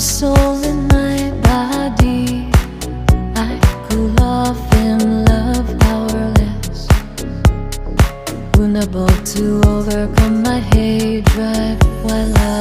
soul in my body. I cool off in love powerless, unable to overcome my hate drive while I